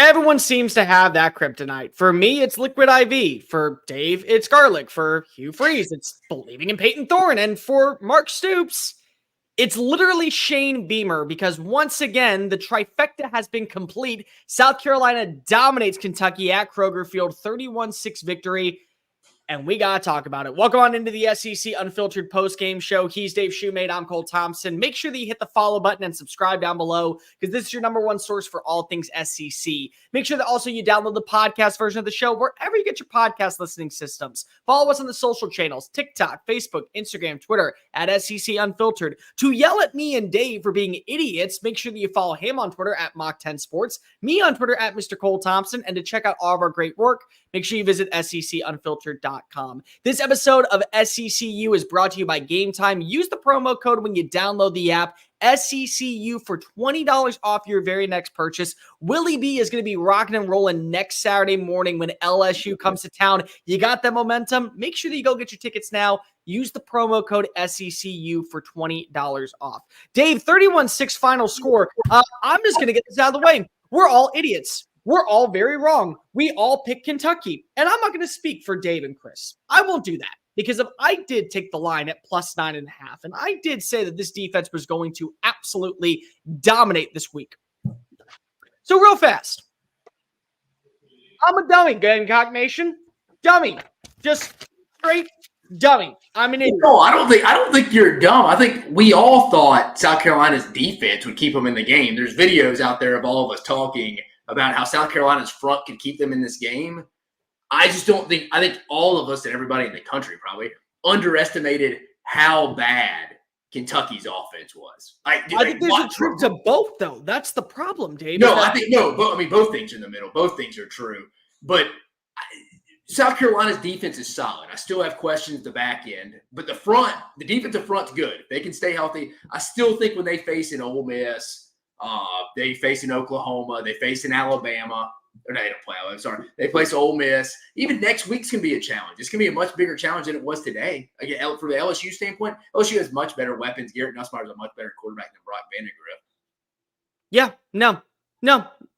Everyone seems to have that kryptonite. For me, it's Liquid IV. For Dave, it's garlic. For Hugh Freeze, it's believing in Peyton Thorne. And for Mark Stoops, it's literally Shane Beamer, because once again, the trifecta has been complete. South Carolina dominates Kentucky at Kroger Field, 31-6 victory. And we got to talk about it. Welcome on into the SEC Unfiltered Post-Game Show. He's Dave Shumate. I'm Cole Thompson. Make sure that you hit the follow button and subscribe down below, because this is your number one source for all things SEC. Make sure that also you download the podcast version of the show wherever you get your podcast listening systems. Follow us on the social channels, TikTok, Facebook, Instagram, Twitter, at SEC Unfiltered. To yell at me and Dave for being idiots, make sure that you follow him on Twitter at Mach10 Sports, me on Twitter at Mr. Cole Thompson, and to check out all of our great work, make sure you visit SECUnfiltered.com. This episode of SECU is brought to you by Game Time. Use the promo code when you download the app, SECU, for $20 off your very next purchase. Willie B is going to be rocking and rolling next Saturday morning when LSU comes to town. You got that momentum? Make sure that you go get your tickets now. Use the promo code SECU for $20 off. Dave, 31-6 final score. I'm just going to get this out of the way. We're all idiots. We're all very wrong. We all picked Kentucky. And I'm not going to speak for Dave and Chris. I won't do that, because if I did take the line at +9.5, and I did say that this defense was going to absolutely dominate this week. So real fast, I'm a dummy, Gamecock Nation. Dummy. Just straight dummy. I'm an idiot. No, I don't think you're dumb. I think we all thought South Carolina's defense would keep them in the game. There's videos out there of all of us talking about how South Carolina's front could keep them in this game. I just don't think – I think all of us and everybody in the country probably underestimated how bad Kentucky's offense was. I think there's a truth to both, though. That's the problem, Dave. Both things are in the middle. Both things are true. But South Carolina's defense is solid. I still have questions at the back end. But the defensive front's good. They can stay healthy. I still think when they face an Ole Miss – they face in Oklahoma. They face in Alabama. Or no, they don't play Alabama. Sorry. They face Ole Miss. Even next week's going to be a challenge. It's going to be a much bigger challenge than it was today. Again, from the LSU standpoint, LSU has much better weapons. Garrett Nussmeier is a much better quarterback than Brock Vandagriff. Yeah, no,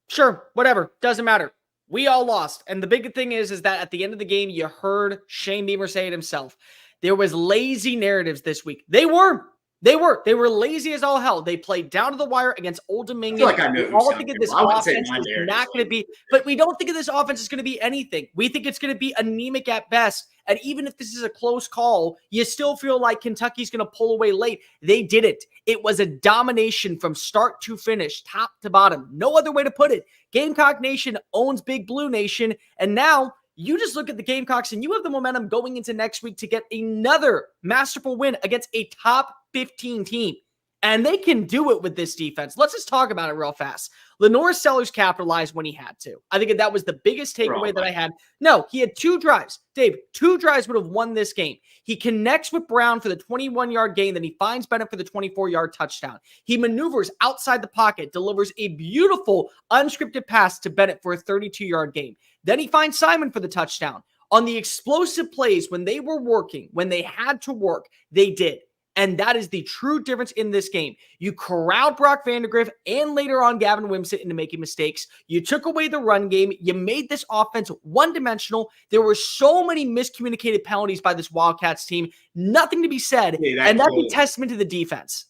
sure, whatever. Doesn't matter. We all lost. And the big thing is that at the end of the game, you heard Shane Beamer say it himself. There was lazy narratives this week. They were lazy as all hell. They played down to the wire against Old Dominion. I feel like I know we all think of this offense is not going to be, but we don't think of this offense is going to be anything. We think it's going to be anemic at best. And even if this is a close call, you still feel like Kentucky's going to pull away late. They did it. It was a domination from start to finish, top to bottom. No other way to put it. Gamecock Nation owns Big Blue Nation. And now you just look at the Gamecocks and you have the momentum going into next week to get another masterful win against a top 15 team. And they can do it with this defense. Let's just talk about it real fast. Lenore Sellers capitalized when he had to. I think that was the biggest takeaway that I had. No, he had 2 drives. Dave, 2 drives would have won this game. He connects with Brown for the 21-yard gain, then he finds Bennett for the 24-yard touchdown. He maneuvers outside the pocket, delivers a beautiful unscripted pass to Bennett for a 32-yard gain. Then he finds Simon for the touchdown. On the explosive plays, when they were working, when they had to work, they did. And that is the true difference in this game. You corralled Brock Vandagriff and later on Gavin Wimsatt into making mistakes. You took away the run game. You made this offense one-dimensional. There were so many miscommunicated penalties by this Wildcats team. Nothing to be said. Yeah, and that's a testament to the defense.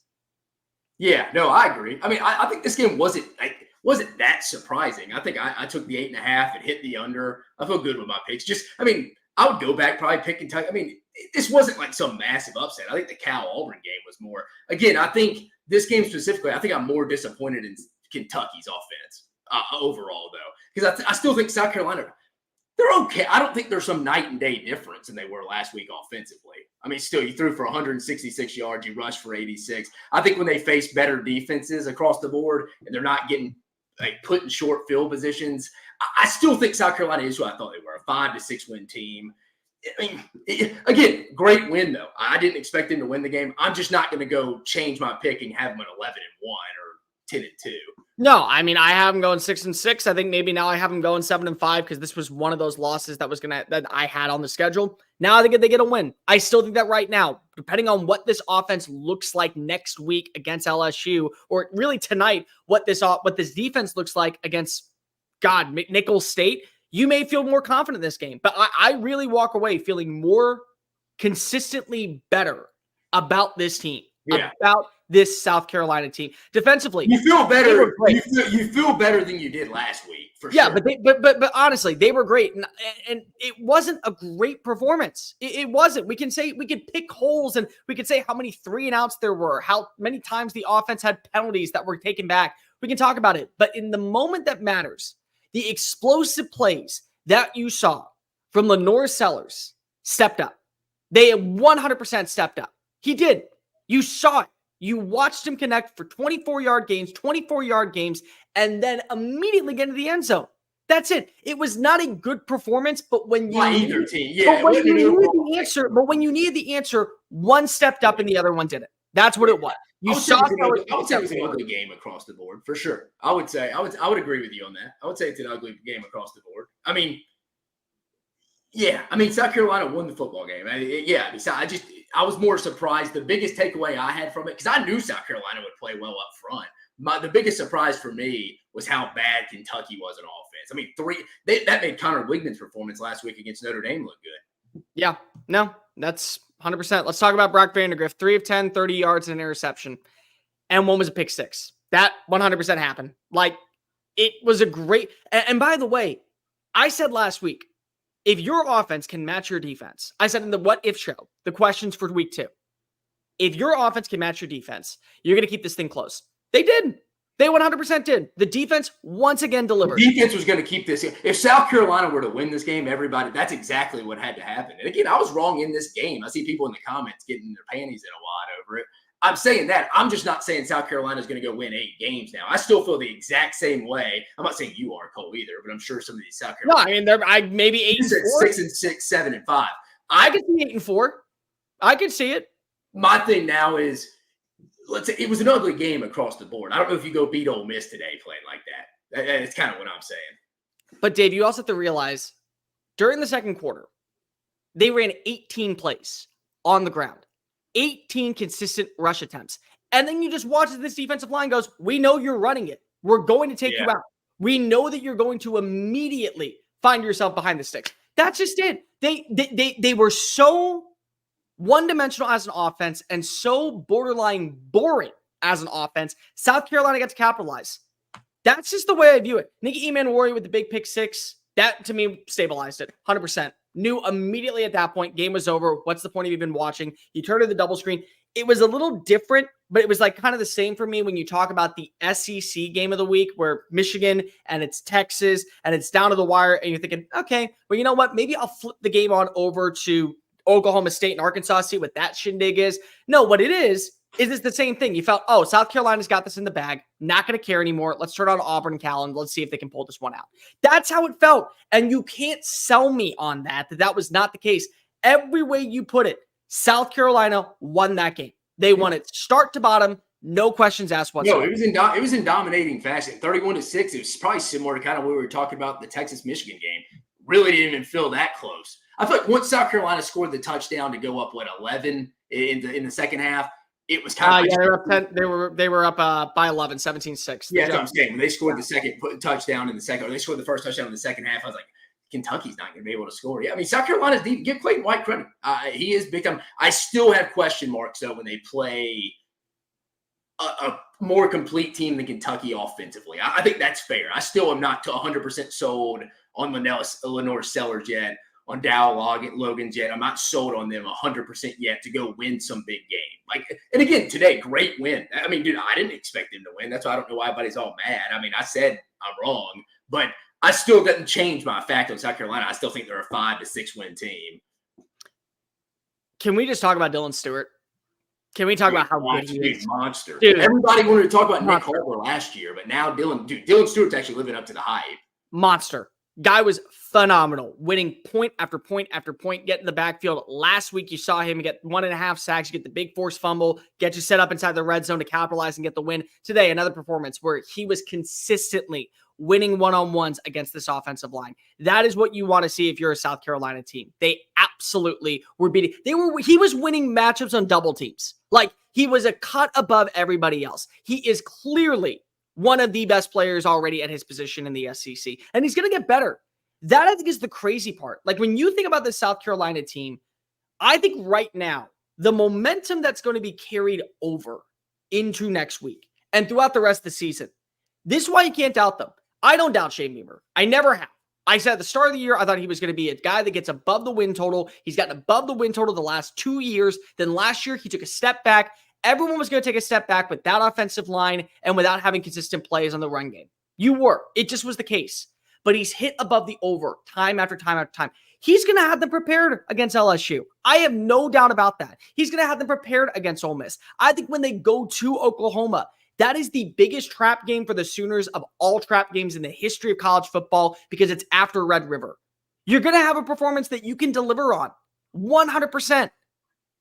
Yeah, no, I agree. I mean, I think this game wasn't that surprising. I think I took the 8.5 and hit the under. I feel good with my picks. I would go back, probably pick Kentucky. I mean, this wasn't like some massive upset. I think the Cal-Auburn game was more. Again, I think this game specifically, I think I'm more disappointed in Kentucky's offense overall, though. Because I still think South Carolina, they're okay. I don't think there's some night and day difference than they were last week offensively. I mean, still, you threw for 166 yards. You rushed for 86. I think when they face better defenses across the board and they're not getting put in short field positions, I still think South Carolina is who I thought they were, a 5 to 6 win team. I mean, again, great win, though. I didn't expect them to win the game. I'm just not going to go change my pick and have them at 11-1 or 10-2. No, I mean, I have them going 6-6. I think maybe now I have them going 7-5 because this was one of those losses that I had on the schedule. Now I think they get a win. I still think that right now, depending on what this offense looks like next week against LSU, or really tonight, what this defense looks like against God, Nicholls State, you may feel more confident in this game. But I really walk away feeling more consistently better about this team, about this South Carolina team. Defensively, you feel better. You feel better than you did last week, for sure. But honestly, they were great, and it wasn't a great performance. It wasn't. We could pick holes, and we could say how many 3-and-outs there were, how many times the offense had penalties that were taken back. We can talk about it, but in the moment that matters, the explosive plays that you saw from Lenore Sellers stepped up. They 100% stepped up. He did. You saw it. You watched him connect for 24-yard games, and then immediately get into the end zone. That's it. It was not a good performance, but when you either team, yeah. But when you needed the answer, one stepped up and the other one didn't. That's what it was. I would say it was an ugly game across the board, for sure. I would agree with you on that. I would say it's an ugly game across the board. I mean, South Carolina won the football game. I was more surprised. The biggest takeaway I had from it, because I knew South Carolina would play well up front. The biggest surprise for me was how bad Kentucky was in offense. I mean, that made Connor Wigman's performance last week against Notre Dame look good. Yeah, no, that's 100%. Let's talk about Brock Vandegrift. 3 of 10, 30 yards and an interception. And one was a pick six. That 100% happened. Like, it was a great – and by the way, I said last week, if your offense can match your defense, I said in the what if show, the questions for week 2, if your offense can match your defense, you're going to keep this thing close. They did. They 100% did. The defense once again delivered. The defense was going to keep this. If South Carolina were to win this game, that's exactly what had to happen. And again, I was wrong in this game. I see people in the comments getting their panties in a wad over it. I'm saying that. I'm just not saying South Carolina is going to go win 8 games now. I still feel the exact same way. I'm not saying you are, Cole, either, but I'm sure some of these South Carolina. No, I mean, they're maybe 8 and 4. 6 and 6, 7 and 5. I could see 8 and 4. I could see it. My thing now is, let's say it was an ugly game across the board. I don't know if you go beat Ole Miss today playing like that. That's kind of what I'm saying. But Dave, you also have to realize during the second quarter, they ran 18 plays on the ground. 18 consistent rush attempts. And then you just watch as this defensive line goes, we know you're running it. We're going to take you out. We know that you're going to immediately find yourself behind the sticks. That's just it. They were so one-dimensional as an offense and so borderline boring as an offense. South Carolina got to capitalize. That's just the way I view it. Nicky Emmanwori with the big pick six, that to me stabilized it 100%. Knew immediately at that point, game was over. What's the point of even watching? You turn to the double screen. It was a little different, but it was like kind of the same for me when you talk about the SEC game of the week where Michigan and it's Texas and it's down to the wire and you're thinking, okay, well, you know what? Maybe I'll flip the game on over to Oklahoma State and Arkansas, see what that shindig is. No, what it is it's the same thing. You felt, oh, South Carolina's got this in the bag. Not going to care anymore. Let's turn on Auburn and Cal and let's see if they can pull this one out. That's how it felt. And you can't sell me on that was not the case. Every way you put it, South Carolina won that game. They won it start to bottom. No questions asked whatsoever. No, it was in dominating fashion. 31-6. It was probably similar to kind of what we were talking about the Texas-Michigan game. Really didn't even feel that close. I feel like once South Carolina scored the touchdown to go up, 11 in the second half, it was kind of they were up 10, they were up by 11, 17-6. Yeah, that's what I'm saying. When they scored the second touchdown in the second, or they scored the first touchdown in the second half, I was like, Kentucky's not going to be able to score. Yeah, I mean, South Carolina's deep. Give Clayton White credit. He has become – I still have question marks, though, when they play a more complete team than Kentucky offensively. I think that's fair. I still am not 100% sold on Lenore Sellers yet, on Dow Logan yet. I'm not sold on them 100% yet to go win some big game. And again, today, great win. I mean, dude, I didn't expect them to win. That's why I don't know why everybody's all mad. I mean, I said I'm wrong, but I still didn't change my fact on South Carolina. I still think they're a 5 to 6 win team. Can we just talk about Dylan Stewart? Can we talk about how good he is? Monster. Dude, everybody wanted to talk about Nick Harper last year, but now Dylan Stewart's actually living up to the hype. Monster. Guy was phenomenal, winning point after point after point, getting the backfield. Last week, you saw him get 1.5 sacks, you get the big force fumble, get you set up inside the red zone to capitalize and get the win. Today, another performance where he was consistently winning one-on-ones against this offensive line. That is what you want to see if you're a South Carolina team. They absolutely were beating. He was winning matchups on double teams. Like, he was a cut above everybody else. He is clearly one of the best players already at his position in the SEC, and he's going to get better. That, I think, is the crazy part. Like, when you think about the South Carolina team, I think right now, the momentum that's going to be carried over into next week and throughout the rest of the season, this is why you can't doubt them. I don't doubt Shane Beamer. I never have. I said at the start of the year, I thought he was going to be a guy that gets above the win total. He's gotten above the win total the last 2 years. Then last year, he took a step back. Everyone was going to take a step back with that offensive line and without having consistent plays on the run game. You were. It just was the case. But he's hit above the over time after time after time. He's going to have them prepared against LSU. I have no doubt about that. He's going to have them prepared against Ole Miss. I think when they go to Oklahoma, that is the biggest trap game for the Sooners of all trap games in the history of college football because it's after Red River. You're going to have a performance that you can deliver on 100%.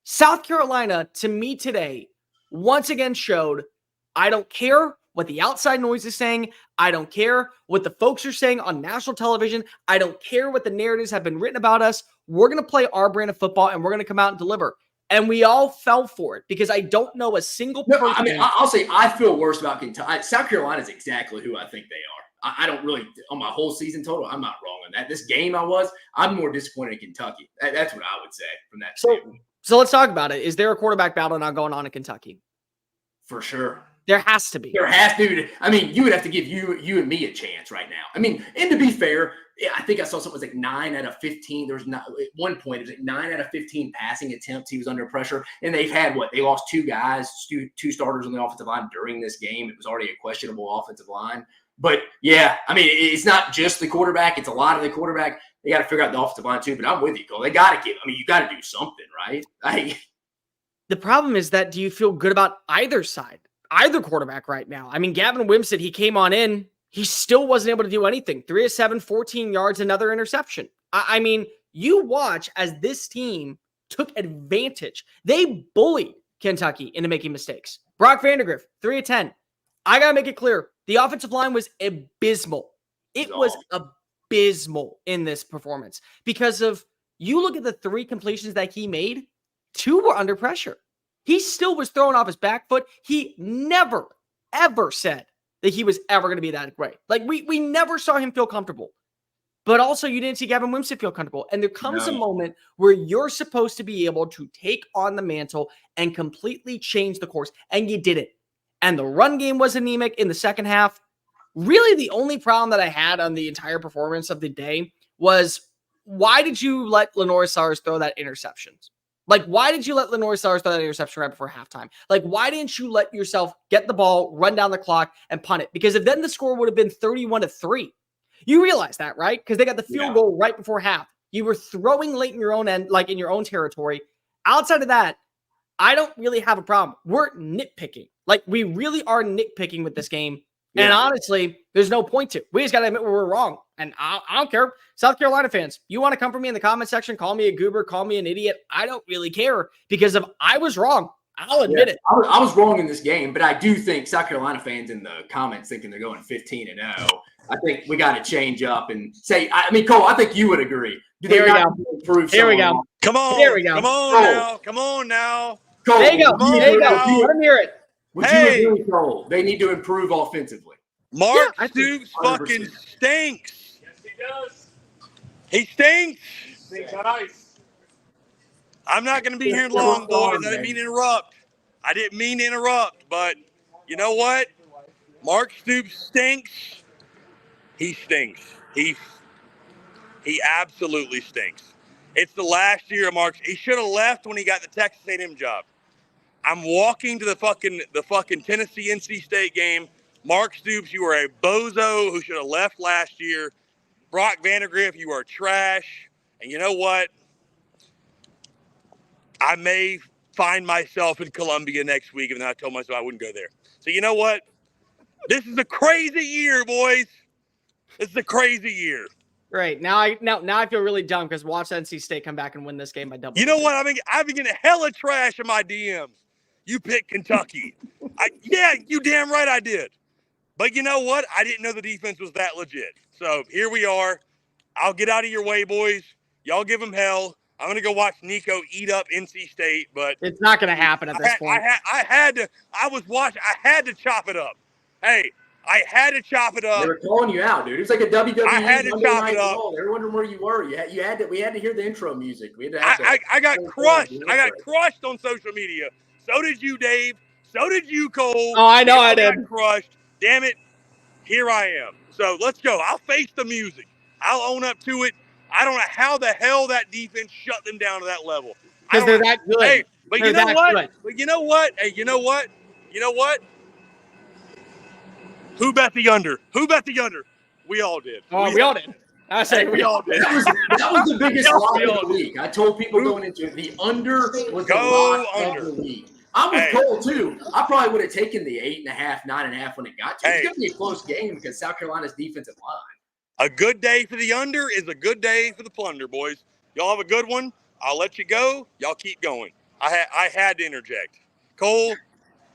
South Carolina, to me today, once again showed, I don't care what the outside noise is saying. I don't care what the folks are saying on national television. I don't care what the narratives have been written about us. We're going to play our brand of football, and we're going to come out and deliver. And we all fell for it because I don't know a single person. I mean, I'll say I feel worse about Kentucky. South Carolina is exactly who I think they are. I don't really, on my whole season total, I'm not wrong on that. This game I'm more disappointed in Kentucky. That's what I would say from that standpoint. So let's talk about it. Is there a quarterback battle now going on in Kentucky? For sure. There has to be. There has to. I mean, you would have to give you and me a chance right now. I mean, and to be fair, I think I saw something was like 9 out of 15. There was not at one point, it was like 9 out of 15 passing attempts. He was under pressure. And they've had They lost 2 guys, two starters on the offensive line during this game. It was already a questionable offensive line. But yeah, I mean, it's not just the quarterback. It's a lot of the quarterback. They got to figure out the offensive line too. But I'm with you, Cole. They got to you got to do something, right? The problem is that do you feel good about either side? Either quarterback right now. I mean, Gavin Wimsatt, he came on in. He still wasn't able to do anything. 3 of 7, 14 yards, another interception. I mean, you watch as this team took advantage. They bullied Kentucky into making mistakes. Brock Vandagriff, 3 of 10. I got to make it clear. The offensive line was abysmal. It was abysmal in this performance because of, you look at the 3 completions that he made, 2 were under pressure. He still was throwing off his back foot. He never, ever said that he was ever going to be that great. Like, we never saw him feel comfortable. But also, you didn't see Gavin Wimsatt feel comfortable. And there comes a moment where you're supposed to be able to take on the mantle and completely change the course. And you didn't. And the run game was anemic in the second half. Really, the only problem that I had on the entire performance of the day was, why did you let Lenore Sars throw that interception? Like, why did you let Lenore Sars throw that interception right before halftime? Like, why didn't you let yourself get the ball, run down the clock, and punt it? Because if then the score would have been 31-3. You realize that, right? Because they got the field goal right before half. You were throwing late in your own end, like in your own territory. Outside of that, I don't really have a problem. We're nitpicking. Like, we really are nitpicking with this game. Yeah. And honestly, there's no point to. We just got to admit we're wrong. And I don't care. South Carolina fans, you want to come for me in the comment section, call me a goober, call me an idiot. I don't really care because if I was wrong, I'll admit it. I was wrong in this game, but I do think South Carolina fans in the comments thinking they're going 15-0. I think we got to change up and say, I mean, Cole, I think you would agree. Here we go. Here we go. Come on. There we go. Come on now. Come on now. Cole, there you go. There you go. Let him hear it. Would you agree, Cole? They need to improve offensively. Mark Stoops fucking stinks. Yes, he does. He stinks. He stinks on ice. I'm not going to be here long, boys. I didn't mean to interrupt. I didn't mean to interrupt, but you know what? Mark Stoops stinks. He stinks. He absolutely stinks. It's the last year of Mark. He should have left when he got the Texas A&M job. I'm walking to the fucking Tennessee NC State game. Mark Stoops, you are a bozo who should have left last year. Brock Vandagriff, you are trash. And you know what? I may find myself in Columbia next week, and then I told myself I wouldn't go there. So you know what? This is a crazy year, boys. This is a crazy year. Right. Now I feel really dumb because watch NC State come back and win this game by double. You know what? I've been getting hella trash in my DMs. You picked Kentucky. Yeah, you damn right I did. But you know what? I didn't know the defense was that legit. So here we are. I'll get out of your way, boys. Y'all give them hell. I'm going to go watch Nico eat up NC State, but it's not going to happen at this point. I had to chop it up. Hey, I had to chop it up. They were calling you out, dude. It was like a WWE I had to Monday chop Night it up. Raw. They were wondering where you were. We had to hear the intro music. We had to have I got crushed. I got crushed on social media. So did you, Dave. So did you, Cole. Oh, I know I got did. crushed. Damn it. Here I am. So let's go. I'll face the music. I'll own up to it. I don't know how the hell that defense shut them down to that level. Because they're that good. Hey, but they're you know what? Good. But you know what? Hey, you know what? You know what? Who bet the under? Who bet the under? We all did. Oh, we all did. I say we all did. That was the biggest lie of the week. I told people going into it, the under was the lock of the week. I'm with Cole, too. I probably would have taken the 8.5, 9.5 when it got to it. It's going to be a close game because South Carolina's defensive line. A good day for the under is a good day for the plunder, boys. Y'all have a good one. I'll let you go. Y'all keep going. I had to interject. Cole,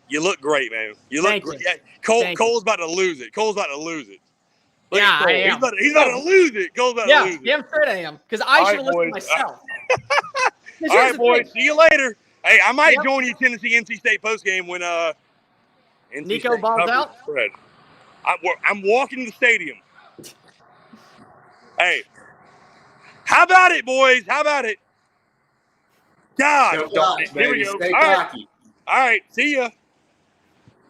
you look great, man. You look great. Yeah, Cole's about to lose it. Cole's about to lose it. Look yeah, I am. He's about to lose it. Cole's about to lose it. Yeah, I'm sure I am. Because I should have listened to myself. All right, boys. See you later. Hey, I might join you Tennessee NC State postgame when NC Nico State balls out. Spread. I'm walking to the stadium. Hey, how about it, boys? How about it? God, Here we go. All right. See ya.